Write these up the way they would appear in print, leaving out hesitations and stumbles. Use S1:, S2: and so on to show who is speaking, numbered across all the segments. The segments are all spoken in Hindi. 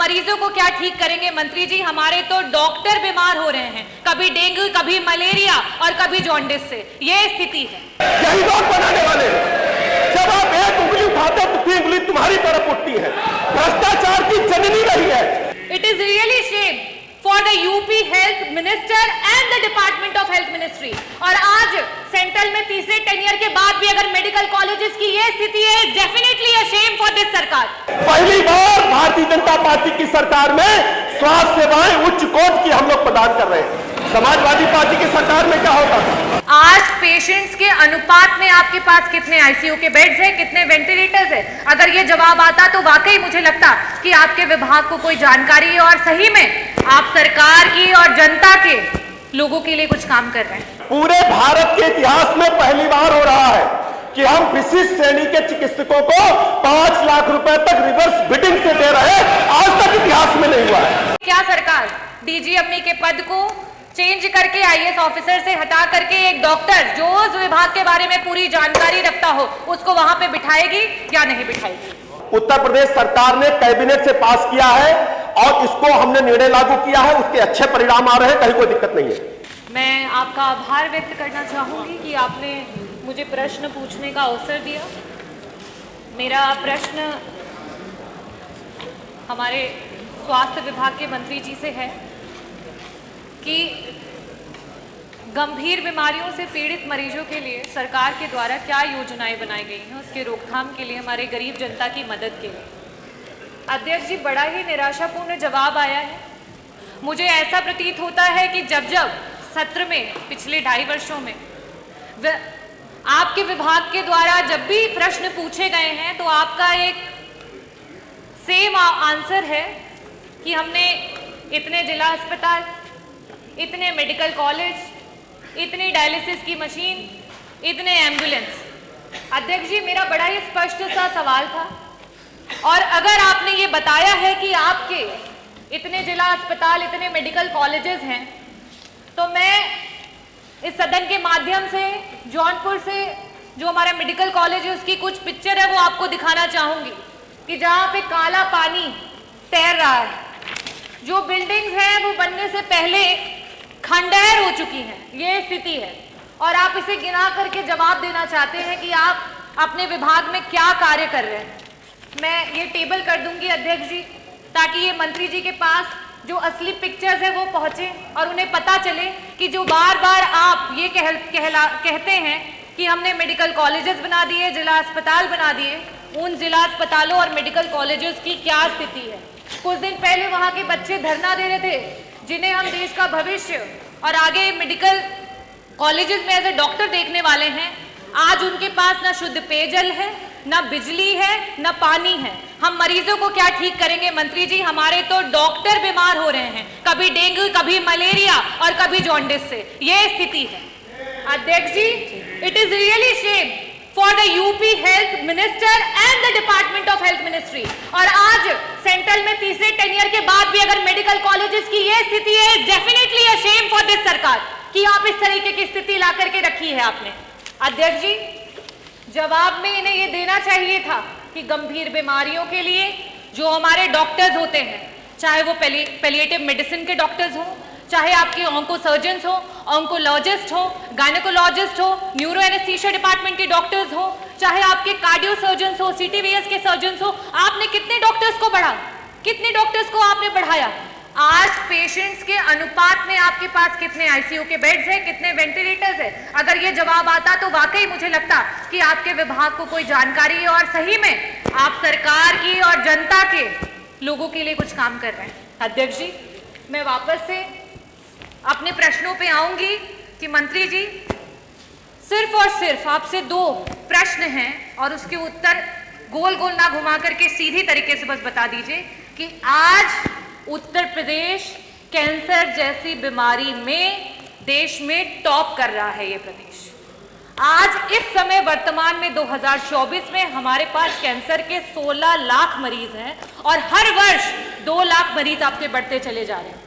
S1: मरीजों को क्या ठीक करेंगे मंत्री जी? हमारे तो डॉक्टर बीमार हो रहे हैं, कभी डेंगू, कभी मलेरिया और कभी जॉन्डिस से। ये स्थिति है।
S2: यही लोग बनाने वाले हैं। जब आप एक उंगली उठाते हो तो तीन उंगली तुम्हारी तरफ उठती है। भ्रष्टाचार की जननी रही है।
S1: It is really shame for the UP health minister and the department of health ministry. और आज सेंट्रल में तीसरे टेन्योर के बाद भी अगर मेडिकल कॉलेजेस की ये स्थिति है, definitely a shame for this सरकार।
S2: पहली बार भारतीय जनता पार्टी की सरकार में स्वास्थ्य सेवाएं उच्च कोटि की हम लोग प्रदान कर रहे हैं। समाजवादी पार्टी की सरकार में क्या होता था?
S1: आज पेशेंट्स के अनुपात में आपके पास कितने आईसीयू के बेड्स हैं, कितने वेंटिलेटर्स हैं? अगर ये जवाब आता तो वाकई मुझे लगता कि आपके विभाग को कोई जानकारी है और सही में आप सरकार की और जनता के लोगों के लिए कुछ काम कर रहे हैं।
S2: पूरे भारत के इतिहास में पहली बार हो रहा है कि हम विशिष्ट श्रेणी के चिकित्सकों को 5 लाख रुपए तक रिवर्स बिडिंग से दे रहे हैं। आज तक इतिहास में नहीं हुआ है।
S1: क्या सरकार डीजीएमई के पद को चेंज करके आईएएस ऑफिसर से हटा करके एक डॉक्टर जो उस विभाग के बारे में पूरी जानकारी रखता हो उसको वहां पे बिठाएगी या नहीं बिठाएगी?
S2: उत्तर प्रदेश सरकार ने कैबिनेट से पास किया है और इसको हमने निर्णय लागू किया है। उसके अच्छे परिणाम आ रहे हैं, कहीं कोई दिक्कत नहीं है।
S1: मैं आपका आभार व्यक्त करना चाहूंगी कि आपने मुझे प्रश्न पूछने का अवसर दिया। मेरा प्रश्न हमारे स्वास्थ्य विभाग के मंत्री जी से है कि गंभीर बीमारियों से पीड़ित मरीजों के लिए सरकार के द्वारा क्या योजनाएं बनाई गई हैं उसके रोकथाम के लिए, हमारे गरीब जनता की मदद के लिए। अध्यक्ष जी, बड़ा ही निराशापूर्ण जवाब आया है। मुझे ऐसा प्रतीत होता है कि जब जब सत्र में पिछले 2.5 वर्षों में आपके विभाग के द्वारा जब भी प्रश्न पूछे गए हैं तो आपका एक सेम आंसर है कि हमने इतने जिला अस्पताल, इतने मेडिकल कॉलेज, इतनी डायलिसिस की मशीन, इतने एम्बुलेंस। अध्यक्ष जी, मेरा बड़ा ही स्पष्ट सा सवाल था और अगर आपने ये बताया है कि आपके इतने जिला अस्पताल, इतने मेडिकल कॉलेजेस हैं, तो मैं इस सदन के माध्यम से जौनपुर से जो हमारा मेडिकल कॉलेज है उसकी कुछ पिक्चर है वो आपको दिखाना चाहूंगी कि जहाँ पे काला पानी तैर रहा है, जो बिल्डिंग्स हैं वो बनने से पहले खंडहर हो चुकी हैं, ये स्थिति है। और आप इसे गिना करके जवाब देना चाहते हैं कि आप अपने विभाग में क्या कार्य कर रहे हैं। मैं ये टेबल कर दूंगी अध्यक्ष जी, ताकि ये मंत्री जी के पास जो असली पिक्चर्स है वो पहुंचे और उन्हें पता चले कि जो बार बार आप ये कहते हैं कि हमने मेडिकल कॉलेजेस बना दिए, जिला अस्पताल बना दिए, उन जिला अस्पतालों और मेडिकल कॉलेजेस की क्या स्थिति है। कुछ दिन पहले वहाँ के बच्चे धरना दे रहे थे जिन्हें हम देश का भविष्य और आगे मेडिकल कॉलेजेस में एज ए डॉक्टर देखने वाले हैं। आज उनके पास ना शुद्ध पेयजल है, ना बिजली है, ना पानी है। हम मरीजों को क्या ठीक करेंगे मंत्री जी? हमारे तो डॉक्टर बीमार हो रहे हैं, कभी डेंगू, कभी मलेरिया और कभी जॉन्डिस से। ये स्थिति है। अध्यक्ष जी, it is really shame for the UP health minister and the department of health ministry. और आज सेंट्रल में तीसरे टेन्योर के बाद भी अगर मेडिकल कॉलेजेस की ये स्थिति है, definitely a shame for this सरकार कि आप इस तरीके की स्थिति ला करके रखी है आपने। अध्यक्ष जी, जवाब में इन्हें ये देना चाहिए था कि गंभीर बीमारियों के लिए जो हमारे डॉक्टर्स होते हैं, चाहे वो पैलिएटिव मेडिसिन के डॉक्टर्स हों, चाहे आपके ऑन्को सर्जन्स हो, ऑन्कोलॉजिस्ट हो, गायनेकोलॉजिस्ट हो, न्यूरो एनेस्थीसिया डिपार्टमेंट के डॉक्टर्स हो, चाहे आपके कार्डियो सर्जन्स हो, सीटीवीएस के सर्जन्स हो, आपने कितने डॉक्टर्स को बढ़ा, कितने डॉक्टर्स को आपने बढ़ाया? आज पेशेंट्स के अनुपात में आपके पास कितने आईसीयू के बेड्स हैं, कितने वेंटिलेटर्स हैं? अगर ये जवाब आता तो वाकई मुझे लगता कि आपके विभाग को कोई जानकारी है और सही में आप सरकार की और जनता के लोगों के लिए कुछ काम कर रहे हैं। अध्यक्ष जी, मैं वापस से अपने प्रश्नों पे आऊंगी कि मंत्री जी, सिर्फ और सिर्फ आपसे 2 प्रश्न हैं और उसके उत्तर गोल गोल ना घुमा करके सीधी तरीके से बस बता दीजिए कि आज उत्तर प्रदेश कैंसर जैसी बीमारी में देश में टॉप कर रहा है। ये प्रदेश आज इस समय वर्तमान में 2024 में हमारे पास कैंसर के 16 लाख मरीज हैं और हर वर्ष 2 लाख मरीज आपके बढ़ते चले जा रहे हैं।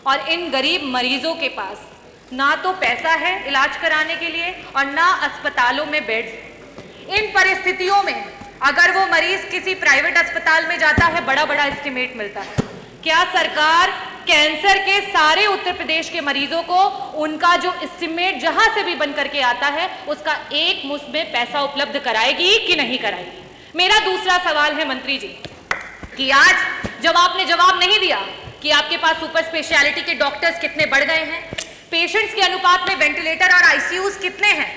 S1: और इन गरीब मरीजों के पास ना तो पैसा है इलाज कराने के लिए और ना अस्पतालों में बेड्स। इन परिस्थितियों में अगर वो मरीज किसी प्राइवेट अस्पताल में जाता है, बड़ा बड़ा एस्टिमेट मिलता है, क्या सरकार कैंसर के सारे उत्तर प्रदेश के मरीजों को उनका जो एस्टिमेट जहां से भी बन करके आता है उसका एक मुश्त में पैसा उपलब्ध कराएगी कि नहीं कराएगी? मेरा दूसरा सवाल है मंत्री जी कि आज जब आपने जवाब नहीं दिया कि आपके पास सुपर स्पेशलिटी के डॉक्टर्स कितने बढ़ गए हैं, पेशेंट्स के अनुपात में वेंटिलेटर और आईसीयूज कितने हैं,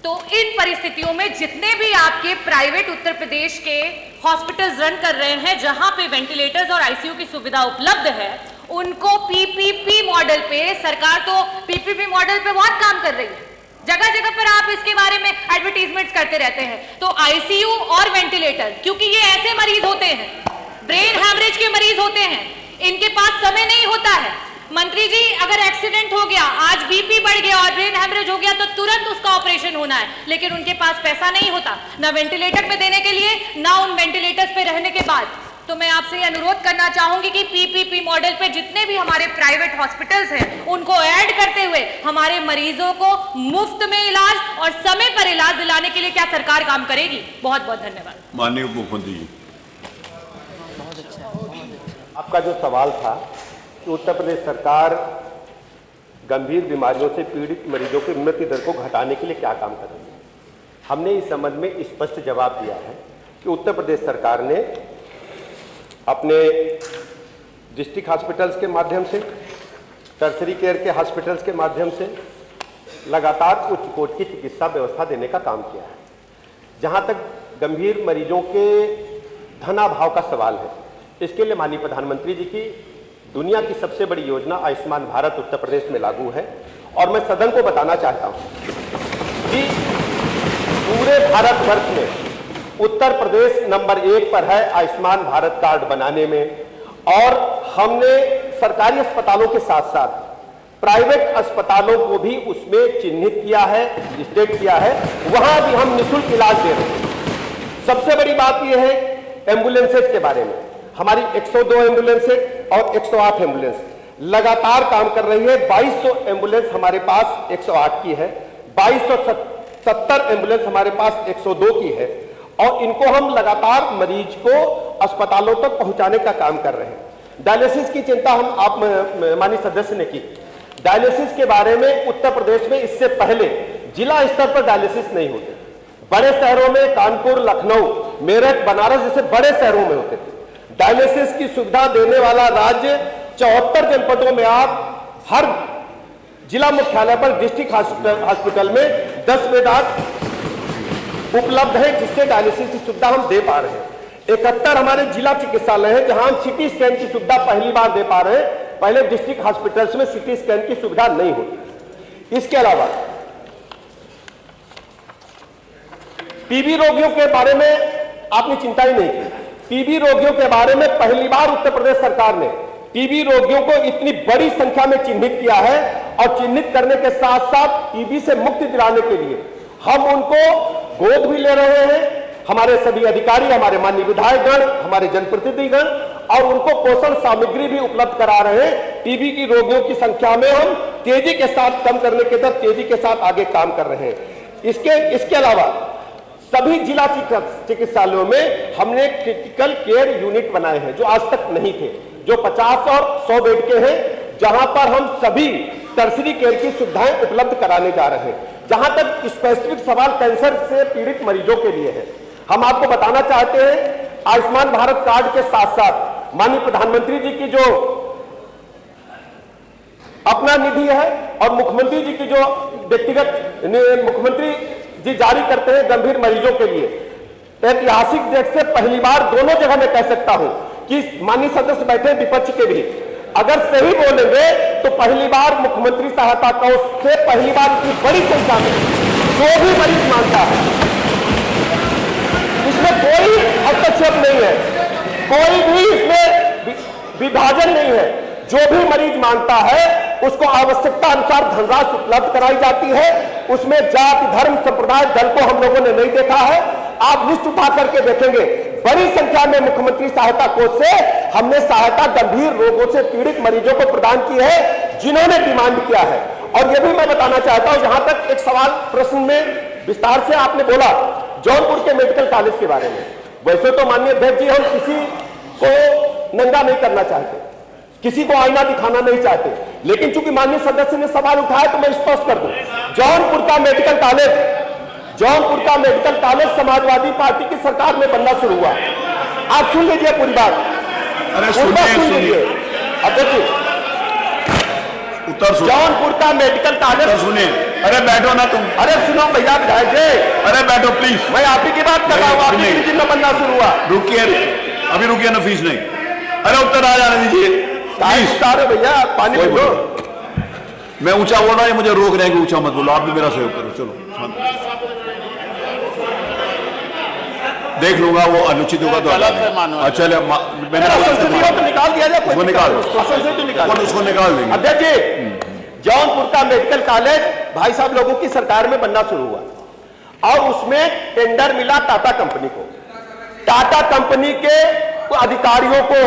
S1: तो इन परिस्थितियों में जितने भी आपके प्राइवेट उत्तर प्रदेश के हॉस्पिटल्स रन कर रहे हैं जहां पे वेंटिलेटर्स और आईसीयू की सुविधा उपलब्ध है, उनको पीपीपी मॉडल पे, सरकार तो पीपीपी मॉडल पे बहुत काम कर रही है, जगह जगह पर आप इसके बारे में एडवर्टीजमेंट्स करते रहते हैं। तो आईसीयू और वेंटिलेटर, क्योंकि ये ऐसे मरीज होते हैं, ब्रेन हैमरेज के मरीज होते हैं, इनके पास समय नहीं होता है। मंत्री जी, अगर एक्सीडेंट हो गया, आज बीपी बढ़ गया और ब्रेन हैमरेज हो गया तो तुरंत उसका ऑपरेशन होना है, लेकिन उनके पास पैसा नहीं होता ना वेंटिलेटर पे देने के लिए, ना उन वेंटिलेटर्स पे रहने के बाद। तो मैं आपसे अनुरोध करना चाहूंगी कि पीपीपी मॉडल पे जितने भी हमारे प्राइवेट हॉस्पिटल्स हैं उनको ऐड करते हुए हमारे मरीजों को मुफ्त में इलाज और समय पर इलाज दिलाने के लिए क्या सरकार काम करेगी? बहुत बहुत धन्यवाद।
S3: माननीय उप मुख्यमंत्री जी।
S2: आपका जो सवाल था कि उत्तर प्रदेश सरकार गंभीर बीमारियों से पीड़ित मरीजों की मृत्यु दर को घटाने के लिए क्या काम कर रही है, हमने इस संबंध में स्पष्ट जवाब दिया है कि उत्तर प्रदेश सरकार ने अपने डिस्ट्रिक्ट हॉस्पिटल्स के माध्यम से, टर्सरी केयर के हॉस्पिटल्स के माध्यम से लगातार उच्च कोटि की चिकित्सा व्यवस्था देने का काम किया है। जहां तक गंभीर मरीजों के धनाभाव का सवाल है, इसके लिए माननीय प्रधानमंत्री जी की दुनिया की सबसे बड़ी योजना आयुष्मान भारत उत्तर प्रदेश में लागू है। और मैं सदन को बताना चाहता हूं कि पूरे भारतवर्ष में उत्तर प्रदेश नंबर 1 पर है आयुष्मान भारत कार्ड बनाने में। और हमने सरकारी अस्पतालों के साथ साथ प्राइवेट अस्पतालों को भी उसमें चिन्हित किया है, स्टेट किया है, वहां भी हम निःशुल्क इलाज दे रहे हैं। सबसे बड़ी बात यह है एम्बुलेंसेज के बारे में, हमारी 102 एम्बुलेंसेज और 108 एम्बुलेंस लगातार काम कर रही है। 2200 एम्बुलेंस हमारे पास 108 की है, 2270 एम्बुलेंस हमारे पास 102 की है, और इनको हम लगातार मरीज को अस्पतालों तक पहुंचाने का काम कर रहे हैं। डायलिसिस की चिंता हम आप माननीय सदस्य ने की। डायलिसिस के बारे में उत्तर प्रदेश में इससे पहले जिला स्तर पर डायलिसिस नहीं होते। बड़े शहरों में कानपुर, लखनऊ, मेरठ, बनारस जैसे बड़े शहरों में होते थे। डायलिसिस की सुविधा देने वाला राज्य 74 जनपदों में आप हर जिला मुख्यालय पर डिस्ट्रिक्ट हॉस्पिटल में 10 बेड उपलब्ध है, जिससे डायलिसिस की सुविधा हम दे पा रहे हैं। 71 हमारे जिला चिकित्सालय हैं जहां हम सीटी स्कैन की सुविधा पहली बार दे पा रहे हैं। पहले डिस्ट्रिक्ट हॉस्पिटल्स में सीटी स्कैन की सुविधा नहीं होती। इसके अलावा टीबी रोगियों के बारे में आपने चिंता ही नहीं की। टीबी रोगियों के बारे में पहली बार उत्तर प्रदेश सरकार ने टीबी रोगियों को इतनी बड़ी संख्या में चिन्हित किया है, और चिन्हित करने के साथ साथ टीबी से मुक्ति दिलाने के लिए हम उनको गोद भी ले रहे हैं। हमारे सभी अधिकारी, हमारे माननीय विधायकगण, हमारे जनप्रतिनिधिगण, और उनको पोषण सामग्री भी उपलब्ध करा रहे हैं। टीबी की रोगियों की संख्या में हम तेजी के साथ कम करने के तरफ तेजी के साथ आगे काम कर रहे हैं। इसके अलावा सभी जिला चिकित्सालयों में हमने क्रिटिकल केयर यूनिट बनाए हैं जो आज तक नहीं थे, जो 50 और 100 बेड के हैं, जहां पर हम सभी टर्सरी केयर की सुविधाएं उपलब्ध कराने जा रहे हैं। जहां तक स्पेसिफिक सवाल कैंसर से पीड़ित मरीजों के लिए है, हम आपको बताना चाहते हैं आयुष्मान भारत कार्ड के साथ साथ माननीय प्रधानमंत्री जी की जो अपना निधि है और मुख्यमंत्री जी की जो व्यक्तिगत मुख्यमंत्री जी जारी करते हैं गंभीर मरीजों के लिए, ऐतिहासिक देख से पहली बार दोनों जगह मैं कह सकता हूं कि माननीय सदस्य बैठे विपक्ष के भी, अगर सही बोलेंगे तो पहली बार मुख्यमंत्री सहायता कोष से पहली बार इतनी बड़ी संख्या में जो भी मरीज मांगता है, इसमें कोई हस्तक्षेप नहीं है, कोई भी इसमें विभाजन नहीं है। जो भी मरीज मांगता है उसको आवश्यकता अनुसार धनराशि उपलब्ध कराई जाती है। उसमें जाति, धर्म, संप्रदाय, दल को हम लोगों ने नहीं देखा है। आप लिस्ट उठा करके देखेंगे, बड़ी संख्या में मुख्यमंत्री सहायता कोष से हमने सहायता गंभीर रोगों से पीड़ित मरीजों को प्रदान की है जिन्होंने डिमांड किया है। और यह भी मैं बताना चाहता हूं, जहां तक एक सवाल प्रश्न में विस्तार से आपने बोला जौनपुर के मेडिकल कॉलेज के बारे में, वैसे तो माननीय अध्यक्ष जी हम किसी को नंगा नहीं करना चाहते, किसी को आईना दिखाना नहीं चाहते। लेकिन चूंकि माननीय सदस्य ने सवाल उठाया तो मैं स्पष्ट कर दूं, जौनपुर का मेडिकल कॉलेज समाजवादी पार्टी की सरकार में बनना शुरू हुआ। आप सुन लीजिए पूरी बात।
S3: अरे सुनिए
S2: अध्यक्ष,
S3: उत्तर सुनिए,
S2: जौनपुर का मेडिकल कॉलेज
S3: सुनिए। अरे बैठो ना तुम,
S2: अरे सुनो भैया विधायक जी,
S3: अरे बैठो प्लीज।
S2: मैं आप ही की बात कर रहा हूँ, आप ही की जिम्मे बनना शुरू हुआ।
S3: रुकिए, अभी रुकिए ना, फीस नहीं। अरे उत्तर आ जाने दीजिए प्लीज।
S2: सारे भैया पानी
S3: कोई
S2: दो।
S3: मैं ऊंचा बोल रहा हूँ, मुझे रोक रहे हैं कि ऊंचा मत बोलो। आप भी मेरा सहयोग करो। चलो देख लूंगा, वो अनुचित होगा तो अच्छा मैंने
S2: निकाल दिया जाए,
S3: उसको निकाल, उसको निकाल देंगे।
S2: अध्यक्ष जी, जौनपुर का मेडिकल कॉलेज भाई साहब लोगों की सरकार में बनना शुरू हुआ और उसमें टेंडर मिला टाटा कंपनी को। टाटा कंपनी के अधिकारियों को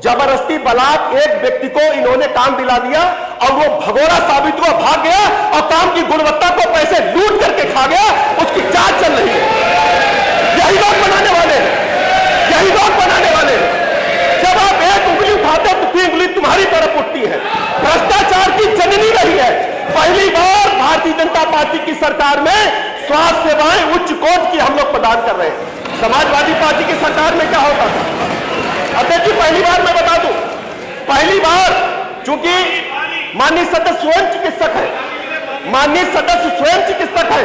S2: जबरदस्ती बलात् एक व्यक्ति को इन्होंने काम दिला दिया और वो भगोड़ा साबित हुआ, भाग गया और काम की गुणवत्ता को पैसे लूट करके खा गया। उसकी जांच चल रही है। यही लोग बनाने वाले हैं। जब आप एक उंगली उठाते हैं तो तीन उंगली तुम्हारी तरफ उठती है। भ्रष्टाचार की जननी रही है। पहली बार भारतीय जनता पार्टी की सरकार में स्वास्थ्य सेवाएं उच्च कोटि की हम लोग प्रदान कर रहे हैं। समाजवादी पार्टी की सरकार में क्या होता था? अध्यक्ष जी, पहली बार मैं बता दूं, पहली बार चूंकि माननीय सदस्य स्वयं चिकित्सक है।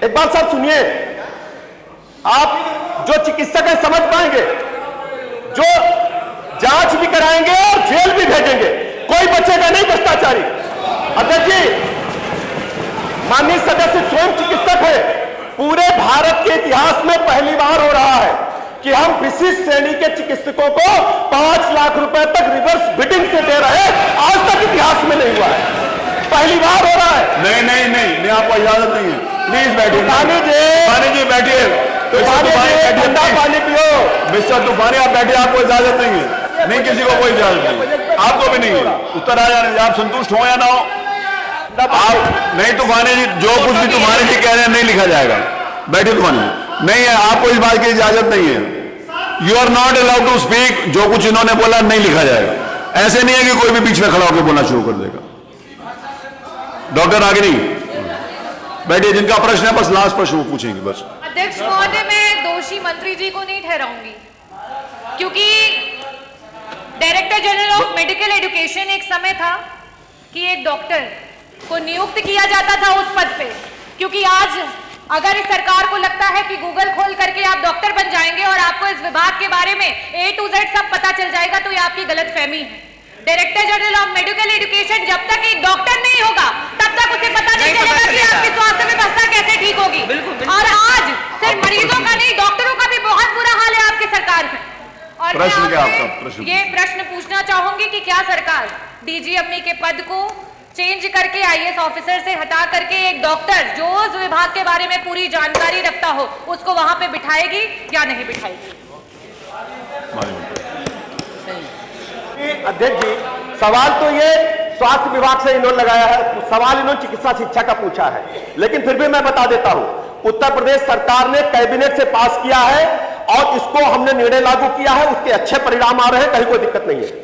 S2: एक बात साहब सुनिए, आप जो चिकित्सक है समझ पाएंगे, जो जांच भी कराएंगे और जेल भी भेजेंगे, कोई बचेगा नहीं भ्रष्टाचारी। अध्यक्ष जी, माननीय सदस्य स्वयं चिकित्सक है। पूरे भारत के इतिहास में पहली बार हो रहा है कि हम विशिष्ट श्रेणी के चिकित्सकों को 5 लाख रुपए तक रिवर्स बिडिंग से दे रहे हैं। आज तक इतिहास में नहीं हुआ है, पहली बार हो रहा है।
S3: नहीं, आपको इजाजत नहीं है। प्लीज बैठिए।
S2: तूफानी जी
S3: बैठिए।
S2: ठंडा पानी पियो।
S3: मिस्टर तूफानी आप बैठिए, आपको इजाजत नहीं है। नहीं, किसी को कोई इजाजत नहीं, आपको भी नहीं है। उत्तर आ जाने, आप संतुष्ट हो या ना हो। आप नहीं, तूफानी जी जो कुछ भी तूफानी जी कह रहे हैं नहीं लिखा जाएगा। बैठिए तूफानी जी, नहीं है, आपको इस बात की इजाजत नहीं है। You are not allowed to speak. जो कुछ इन्होंने बोला नहीं लिखा जाएगा। ऐसे नहीं है कि कोई भी बीच में खड़ा होकर बोलना शुरू कर देगा। डॉक्टर रागिनी बैठिए, जिनका प्रश्न है बस लास्ट प्रश्न वो पूछेंगे बस।
S1: अध्यक्ष महोदय, मैं दोषी मंत्री जी को नहीं ठहराऊंगी, क्योंकि director general of medical education एक समय था कि एक डॉक्टर को नियुक्त किया जाता था उस पद पे। क्योंकि आज अगर इस सरकार को लगता है कि गूगल खोल करके आप डॉक्टर बन जाएंगे और आपको इस विभाग के बारे में A to Z सब पता चल जाएगा, तो ये आपकी गलतफहमी है। Director general of medical education जब तक एक डॉक्टर नहीं होगा तब तक उसे पता नहीं चलेगा कि आपकी स्वास्थ्य व्यवस्था कैसे ठीक होगी। और आज सिर्फ मरीजों का नहीं, डॉक्टरों का भी बहुत बुरा हाल है आपकी सरकार में। और
S3: प्रश्न क्या आपका? प्रश्न
S1: ये प्रश्न पूछना चाहूंगी कि क्या सरकार डीजी अम्मी के पद को चेंज करके IAS ऑफिसर से हटा करके एक डॉक्टर जो उस विभाग के बारे में पूरी जानकारी रखता हो उसको वहां पे बिठाएगी या नहीं बिठाएगी?
S2: अध्यक्ष जी, सवाल तो ये स्वास्थ्य विभाग से इन्होंने लगाया है, सवाल इन्होंने चिकित्सा शिक्षा का पूछा है। लेकिन फिर भी मैं बता देता हूं, उत्तर प्रदेश सरकार ने कैबिनेट से पास किया है और इसको हमने निर्णय लागू किया है। उसके अच्छे परिणाम आ रहे हैं, कहीं कोई दिक्कत नहीं है।